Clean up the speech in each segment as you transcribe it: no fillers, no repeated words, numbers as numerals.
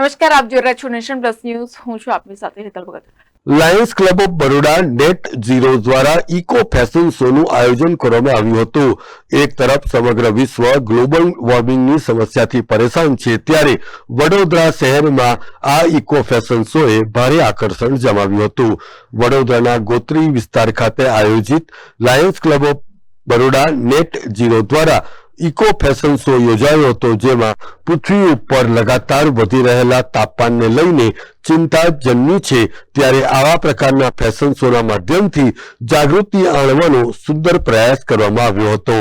નમસ્કાર, આપ જોઈ રહ્યા છો નેશન પ્લસ ન્યૂઝ. હું છું આપની સાથે Hetal Bhagat. Lions club of Baroda net zero દ્વારા ઇકો ફેશન શોનું આયોજન કરવામાં આવ્યું હતું. એક તરફ સમગ્ર વિશ્વ ગ્લોબલ વોર્મિંગની સમસ્યાથી પરેશાન છે, ત્યારે વડોદરા શહેરમાં આ ઇકો ફેશન શોએ ભારે આકર્ષણ જમાવ્યું હતું. વડોદરાના ગોત્રી વિસ્તાર ખાતે આયોજિત Lions club of Baroda net zero દ્વારા ઇકો ફેશન શો યોજાયો હતો, જેમાં પૃથ્વી ઉપર લગાતાર વધી રહેલા તાપમાનને લઈને ચિંતા જન્મી છે, ત્યારે આવા પ્રકારના ફેશન શોના માધ્યમથી જાગૃતિ આણવાનો સુંદર પ્રયાસ કરવામાં આવ્યો હતો.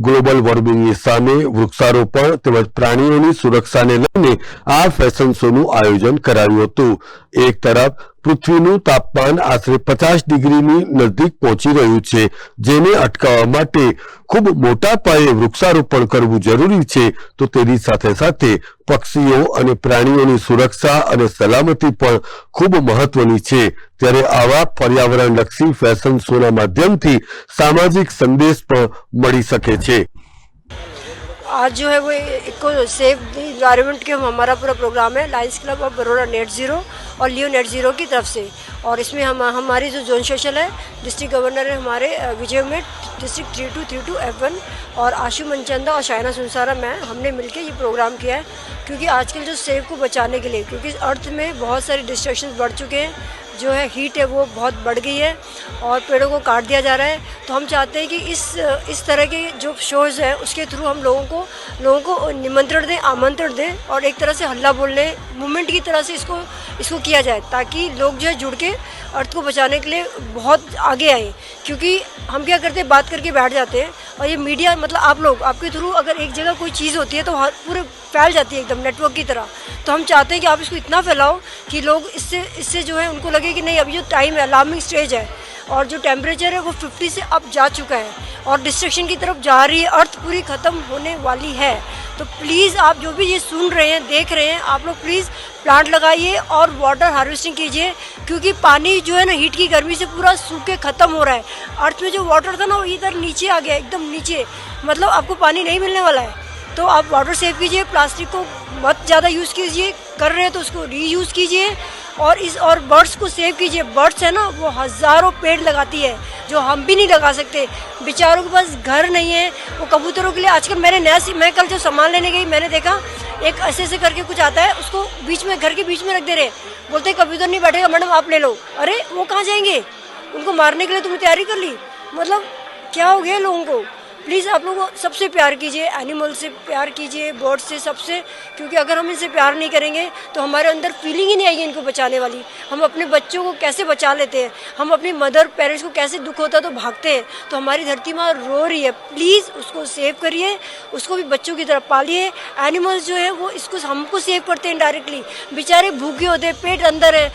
ગ્લોબલ વોર્મિંગની સામે વૃક્ષારોપણ તેમજ પ્રાણીઓની સુરક્ષાને લઈને આ ફેશન શોનું આયોજન કરાયું હતું. એક તરફ પૃથ્વીનું તાપમાન આશરે 50 ડિગ્રીની નજીક પહોંચી રહ્યું છે, જેને અટકાવવા માટે ખૂબ મોટા પાયે વૃક્ષારોપણ કરવું જરૂરી છે, તો તેની સાથે સાથે પક્ષીઓ અને પ્રાણીઓની સુરક્ષા અને સલામતી પણ ખૂબ મહત્વની છે. ત્યારે આવા પર્યાવરણલક્ષી ફેશન શોના માધ્યમથી સામાજિક સંદેશ પણ મળી શકે છે. आज जो है वो इको सेव द इन्वायरमेंट के हमारा पूरा प्रोग्राम है Lions club of Baroda net zero और लियो नेट ज़ीरो की तरफ से. और इसमें हमारी जो जोन सोशल है, डिस्ट्रिक्ट गवर्नर है हमारे विजय में डिस्ट्रिक्ट 3232 F1 और आशु मनचंदा और शाइना सुनसारा मैं हमने मिलकर ये प्रोग्राम किया है. क्योंकि आजकल जो सेव को बचाने के लिए, क्योंकि अर्थ में बहुत सारे डिस्ट्रक्शंस बढ़ चुके हैं, जो है हीट है वो बहुत बढ़ गई है और पेड़ों को काट दिया जा रहा है. तो हम चाहते हैं कि इस तरह के जो शोज़ हैं उसके थ्रू हम लोगों को निमंत्रण दें, आमंत्रण दें और एक तरह से हल्ला बोलने मूवमेंट की तरह से इसको किया जाए, ताकि लोग जो है जुड़ के अर्थ को बचाने के लिए बहुत आगे आए. क्योंकि हम क्या करते हैं, बात करके बैठ जाते हैं और ये मीडिया मतलब आप लोग आपके थ्रू अगर एक जगह कोई चीज़ होती है तो पूरे फैल जाती है एकदम नेटवर्क की तरह. तो हम चाहते हैं कि आप इसको इतना फैलाओ कि लोग इससे जो है उनको लगे कि नहीं, अभी जो टाइम है अलार्मिंग स्टेज है और जो टेम्परेचर है वो 50 से अब जा चुका है और डिस्ट्रक्शन की तरफ जा रही है, अर्थ पूरी ख़त्म होने वाली है. तो प्लीज़ आप जो भी ये सुन रहे हैं, देख रहे हैं, आप लोग प्लीज़ प्लांट लगाइए और वाटर हार्वेस्टिंग कीजिए. क्योंकि पानी जो है ना हीट की गर्मी से पूरा सूख के ख़त्म हो रहा है. अर्थ में जो वाटर था ना वो इधर नीचे आ गया, एकदम नीचे, मतलब आपको पानी नहीं मिलने वाला है. तो आप वाटर सेव कीजिए, प्लास्टिक को मत ज़्यादा यूज़ कीजिए, कर रहे हैं तो उसको रीयूज़ कीजिए और बर्ड्स को सेव कीजिए. बर्ड्स है ना वो हज़ारों पेड़ लगाती है जो हम भी नहीं लगा सकते. बेचारों के पास घर नहीं है. वो कबूतरों के लिए आजकल मैं कल जो सामान लेने गई मैंने देखा एक ऐसे करके कुछ आता है, उसको बीच में घर के बीच में रख दे रहे, बोलते कबूतर नहीं बैठेगा मैडम आप ले लो. अरे वो कहाँ जाएंगे, उनको मारने के लिए तुमने तैयारी कर ली. मतलब क्या हो गया लोगों को. प्लीज़ आप लोगों को सबसे प्यार कीजिए, एनिमल से प्यार कीजिए, बर्ड से, सबसे. क्योंकि अगर हम इनसे प्यार नहीं करेंगे तो हमारे अंदर फीलिंग ही नहीं आएगी इनको बचाने वाली. हम अपने बच्चों को कैसे बचा लेते हैं, हम अपनी मदर पेरेंट्स को कैसे दुख होता है तो भागते हैं. तो हमारी धरती माँ रो रही है, प्लीज़ उसको सेव करिए, उसको भी बच्चों की तरह पालिए. एनिमल्स जो है वो इसको हमको सेव करते हैं डायरेक्टली. बेचारे भूखे होते हैं, पेट अंदर है,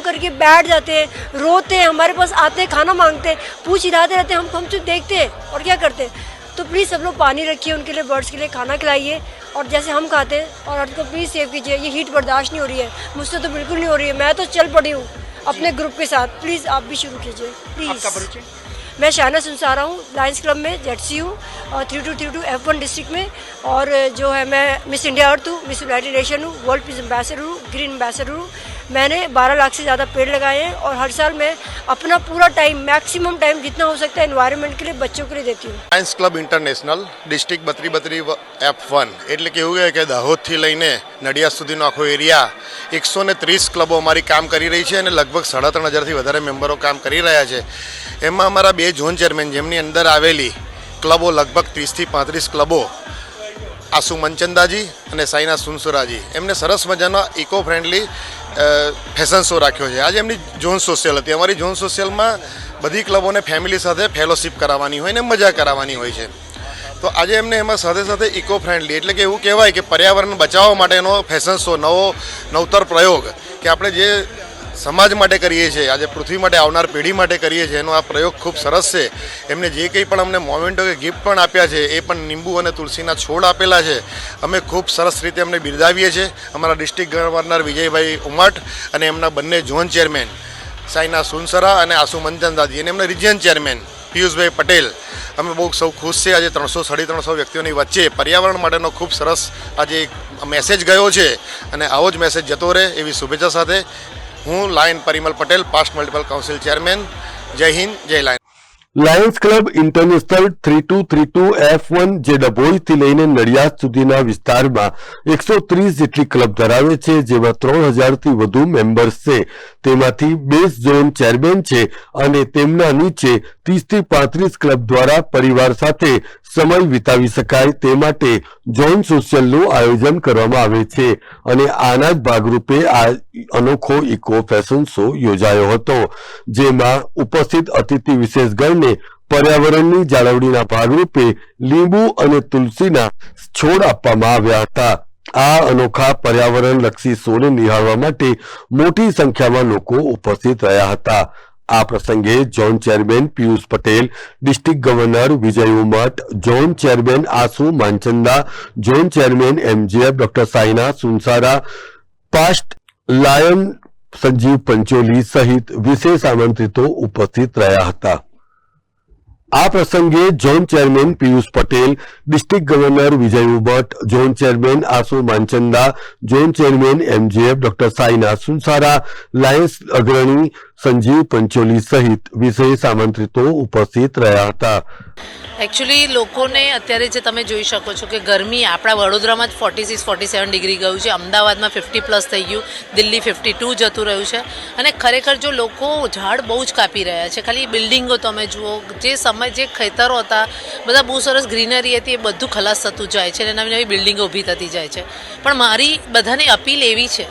करके बैठ जाते हैं, रोते हैं, हमारे पास आते हैं, खाना मांगते हैं, पूछ हिलाते रहते हैं. हम तो देखते हैं और क्या करते हैं. तो प्लीज़ सब लोग पानी रखिए उनके लिए, बर्ड्स के लिए खाना खिलाइए और जैसे हम खाते हैं और अर्थ को प्लीज़ सेव कीजिए. ये हीट बर्दाश्त नहीं हो रही है, मुझसे तो बिल्कुल नहीं हो रही है. मैं तो चल पड़ी हूँ अपने ग्रुप के साथ. प्लीज़ आप भी शुरू कीजिए प्लीज़. मैं शाइना सुनसारा हूँ, लायंस क्लब में जेडसी हूँ और 3232 F1 डिस्ट्रिक्ट में. और जो है मैं मिस इंडिया अर्थ हूँ, मिस यूनाइटेड नेशन हूँ, वर्ल्ड पीस एम्बेसडर हूँ, ग्रीन एम्बेसडर हूँ. मैंने 12 लाख से ज़्यादा पेड़ लगाए हैं और हर साल मैं अपना पूरा टाइम, मैक्सिमम टाइम जितना हो सकता है एनवायरनमेंट के लिए, बच्चों के लिए देती हूँ. Lions club international district 3232 F1 એટલે કે એવું છે કે દાહોદથી લઈને નડિયાદ સુધીનો આખો એરિયા 130 ક્લબો અમારી કામ કરી રહી છે અને લગભગ 3,500થી વધારે મેમ્બરો કામ કરી રહ્યા છે. એમાં અમારા 2 ઝોન ચેરમેન જેમની અંદર આવેલી ક્લબો લગભગ 30થી 35 ક્લબો, આસુ મનચંદાજી અને સાઈના સુનસુરાજી, એમને સરસ મજાનો ઇકો ફ્રેન્ડલી ફેશન શો રાખ્યો છે. આજે એમની ઝોન સોશિયલ હતી. અમારી ઝોન સોશિયલમાં બધી ક્લબોને ફેમિલી સાથે ફેલોશિપ કરાવવાની હોય ને મજા કરાવવાની હોય છે. તો આજે એમને એમાં સાથે સાથે ઇકો ફ્રેન્ડલી એટલે કે એવું કહેવાય કે પર્યાવરણ બચાવવા માટેનો ફેશન શો, નવતર પ્રયોગ કે આપણે જે સમાજ માટે કરીએ છીએ, આજે પૃથ્વી માટે આવનાર પેઢી માટે કરીએ છીએ, એનો આ પ્રયોગ ખૂબ સરસ છે. એમને જે કંઈ પણ અમને મોમેન્ટો કે ગિફ્ટ પણ આપ્યા છે એ પણ લીંબુ અને તુલસીના છોડ આપેલા છે. અમે ખૂબ સરસ રીતે અમને બિરદાવીએ છીએ. અમારા ડિસ્ટ્રિક્ટ ગવર્નર વિજયભાઈ ઉમટ અને એમના બંને ઝોન ચેરમેન સાઈના સુનસરા અને આસુ મંચંદાજી અને એમના રિજિયન ચેરમેન પિયુષભાઈ પટેલ અમે બહુ સૌ ખુશ છે. આજે 300-350 વ્યક્તિઓની વચ્ચે પર્યાવરણ માટેનો ખૂબ સરસ આજે એક મેસેજ ગયો છે અને આવો જ મેસેજ જતો રહે એવી શુભેચ્છા સાથે હું lion Parimal Patel, past multiple council chairman. જય હિન્દ, જય lion. Lions club international 3232 F1 જે ડભોઈથી લઈને નડિયાદ સુધીના વિસ્તારમાં 130 જેટલી ક્લબ ધરાવે છે, જેમાં 3000થી વધુ મેમ્બર્સ છે. તેમાંથી બેઝ ઝોન ચેરમેન છે અને તેમના નીચે 30થી 35 ક્લબ દ્વારા પરિવાર સાથે સમય વિતાવી શકાય તે માટે ઝોન સોશિયલનું આયોજન કરવામાં આવે છે અને આના જ ભાગરૂપે આ અનોખો ઇકો ફેશન શો યોજાયો હતો, જેમાં ઉપસ્થિત અતિથિ વિશેષગણને પર્યાવરણની જાળવણીના ભાગરૂપે લીંબુ અને તુલસીના છોડ આપવામાં આવ્યા હતા. આ અનોખા પર્યાવરણલક્ષી શોને નિહાળવા માટે મોટી સંખ્યામાં લોકો ઉપસ્થિત રહ્યા હતા. આ પ્રસંગે zone chairman Piyush Patel, district governor Vijay Umat, zone chairman Aasu Manchanda, zone chairman MJF doctor Saina Sunsara, past lion Sanjiv Pancholi સહિત વિશેષ આમંત્રિતો ઉપસ્થિત રહ્યા હતા. આ પ્રસંગે zone chairman Piyush Patel, district governor Vijay Umat, zone chairman Aasu Manchanda, zone chairman MJF doctor Saina Sunsara, lions અગ્રણી સંજીવ પંચોલી સહિત વિશેષ આમંત્રિતો ઉપસ્થિત રહ્યા હતા. એકચ્યુઅલી લોકોને અત્યારે જે તમે જોઈ શકો છો કે ગરમી આપણા વડોદરામાં જ 46-47 ડિગ્રી ગયું છે, અમદાવાદમાં 50+ થઈ ગયું, દિલ્હી 52 જતું રહ્યું છે અને ખરેખર જો લોકો ઝાડ બહુ જ કાપી રહ્યા છે. ખાલી બિલ્ડિંગો તમે જુઓ, જે સમય જે ખેતરો હતા બધા બહુ સરસ ગ્રીનરી હતી એ બધું ખલાસ થતું જાય છે અને નવી નવી બિલ્ડિંગો ઊભી થતી જાય છે. પણ મારી બધાને અપીલ એવી છે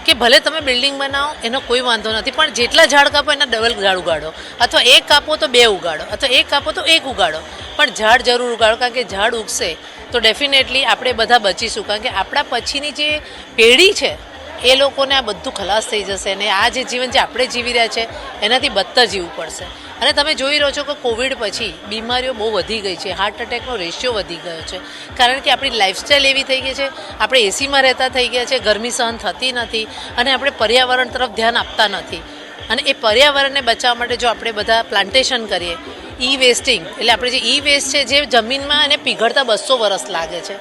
કે ભલે તમે બિલ્ડિંગ બનાવો એનો કોઈ વાંધો નથી, પણ જેટલા ઝાડ કાપો એના ડબલ ઝાડ ઉગાડો, અથવા એક કાપો તો 2 ઉગાડો, અથવા એક કાપો તો 1 ઉગાડો, પણ ઝાડ જરૂર ઉગાડો. કારણ કે ઝાડ ઉગશે તો ડેફિનેટલી આપણે બધા બચીશું. કારણ કે આપણા પછીની જે પેઢી છે એ લોકોને આ બધું ખલાસ થઈ જશે અને આ જે જીવન જે આપણે જીવી રહ્યા છે એનાથી બદતર જીવવું પડશે. અને તમે જોઈ રહ્યો છો કે કોવિડ પછી બીમારીઓ બહુ વધી ગઈ છે, હાર્ટ એટેકનો રેશિયો વધી ગયો છે, કારણ કે આપણી લાઇફસ્ટાઈલ એવી થઈ ગઈ છે, આપણે એસીમાં રહેતા થઈ ગયા છે, ગરમી સહન થતી નથી અને આપણે પર્યાવરણ તરફ ધ્યાન આપતા નથી. અને એ પર્યાવરણને બચાવવા માટે જો આપણે બધા પ્લાન્ટેશન કરીએ, વેસ્ટિંગ એટલે આપણે જે વેસ્ટ છે જે જમીનમાં એને પીગળતા 200 વર્ષ લાગે છે,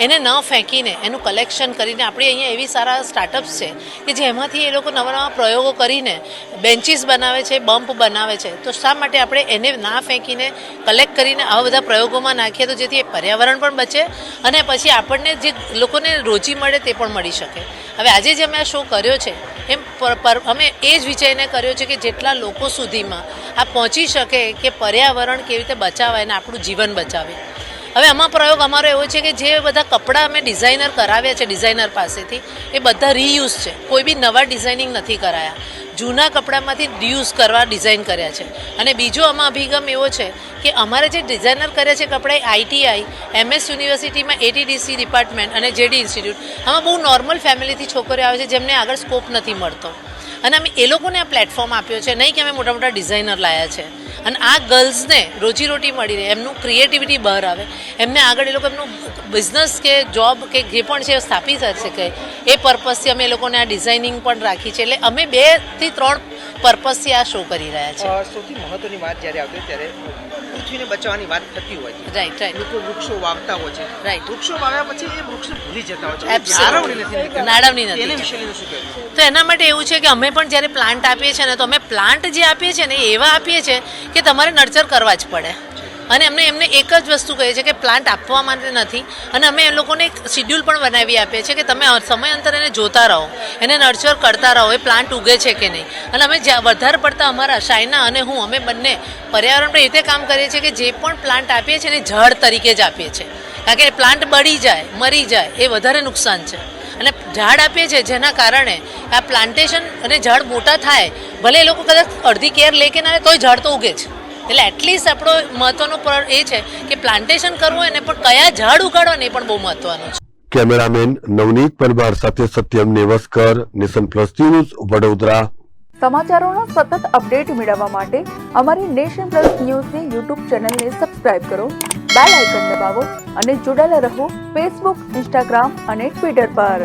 એને ન ફેંકીને એનું કલેક્શન કરીને આપણે અહીંયા એવી સારા સ્ટાર્ટઅપ્સ છે કે જેમાંથી એ લોકો નવા નવા પ્રયોગો કરીને બેન્ચીસ બનાવે છે, બમ્પ બનાવે છે. તો શા માટે આપણે એને ના ફેંકીને કલેક્ટ કરીને આવા બધા પ્રયોગોમાં નાખીએ તો જેથી એ પર્યાવરણ પણ બચે અને પછી આપણને જે લોકોને રોજી મળે તે પણ મળી શકે. હવે આજે જે અમે આ શો કર્યો છે એમ અમે એ જ વિચારીને કર્યો છે કે જેટલા લોકો સુધીમાં આ પહોંચી શકે કે પર્યાવરણ કેવી રીતે બચાવાય અને આપણું જીવન બચાવે. હવે આમાં પ્રયોગ અમારો એવો છે કે જે બધા કપડાં અમે ડિઝાઇનર કરાવ્યા છે ડિઝાઇનર પાસેથી એ બધા રીયુઝ છે, કોઈ બી નવા ડિઝાઇનિંગ નથી કરાયા, જૂના કપડામાંથી રિયુઝ કરવા ડિઝાઇન કર્યા છે. અને બીજો આમાં અભિગમ એવો છે કે અમારે જે ડિઝાઇનર કર્યા છે કપડાં ITI, MS યુનિવર્સિટીમાં ATDC ડિપાર્ટમેન્ટ અને JD ઇન્સ્ટિટ્યૂટ, આમાં બહુ નોર્મલ ફેમિલીથી છોકરીઓ આવે છે જેમને આગળ સ્કોપ નથી મળતો અને અમે એ લોકોને આ પ્લેટફોર્મ આપ્યો છે, નહીં કે અમે મોટા મોટા ડિઝાઇનર લાવ્યા છે. અને આ ગર્લ્સને રોજીરોટી મળી રહે, એમનું ક્રિએટિવિટી બહાર આવે, એમને આગળ એ લોકો એમનું બિઝનેસ કે જોબ કે જે પણ છે સ્થાપી શકે એ પર્પઝથી અમે એ લોકોને આ ડિઝાઇનિંગ પણ રાખી છે. એટલે અમે 2 થી 3 પર્પઝથી આ શો કરી રહ્યા છે. સૌથી મહત્વની વાત જ્યારે આવતી ત્યારે પૃથ્વીને બચાવવાની વાત થતી હોય છે. રાઈટ. લોકો વૃક્ષો વાવતા હોય છે. રાઈટ. વૃક્ષો વાવ્યા પછી એ વૃક્ષને ભૂલી જતા હોય છે, નાળવણી એને નથી. વિશે શું કહેવું? તો એના માટે એવું છે કે અમે પણ જ્યારે પ્લાન્ટ આપીએ છીએ ને તો અમે પ્લાન્ટ જે આપીએ છીએ ને એવા આપીએ છીએ કે તમારે નર્ચર કરવા જ પડે. અને એમને એક જ વસ્તુ કહે છે કે પ્લાન્ટ આપવા માટે નથી, અને અમે એ લોકોને એક શિડ્યુલ પણ બનાવી આપીએ છીએ કે તમે સમયાંતરે એને જોતા રહો, એને નર્ચર કરતા રહો, એ પ્લાન્ટ ઉગે છે કે નહીં. અને અમે વધારે પડતા અમારા શાયના અને હું અમે બંને પર્યાવરણ પર એ રીતે કામ કરીએ છીએ કે જે પણ પ્લાન્ટ આપીએ છીએ એને ઝાડ તરીકે જ આપીએ છીએ, કારણ કે પ્લાન્ટ બળી જાય, મરી જાય એ વધારે નુકસાન છે. અને ઝાડ આપીએ છીએ જેના કારણે આ પ્લાન્ટેશન અને ઝાડ મોટા થાય, ભલે એ લોકો કદાચ અડધી કેર લે કે ના તોય ઝાડ તો ઉગે છે. એટલે એટલીસ્ટ આપણો મહત્વનો એ છે કે પ્લાન્ટેશન કરવું એને પણ કયા ઝાડ ઉગાડવા એ પણ બહુ મહત્વનું છે. કેમેરામેન નવનીત પરમાર સાથે Satyam Nevaskar, nation plus news, Vadodara. સમાચારોના સતત અપડેટ મેળવવા માટે અમારી નેશન પ્લસ ન્યૂઝની યુટ્યુબ ચેનલને સબસ્ક્રાઇબ કરો, બેલ આઇકન દબાવો અને જોડાયેલા રહો ફેસબુક, ઇન્સ્ટાગ્રામ અને ટ્વિટર પર.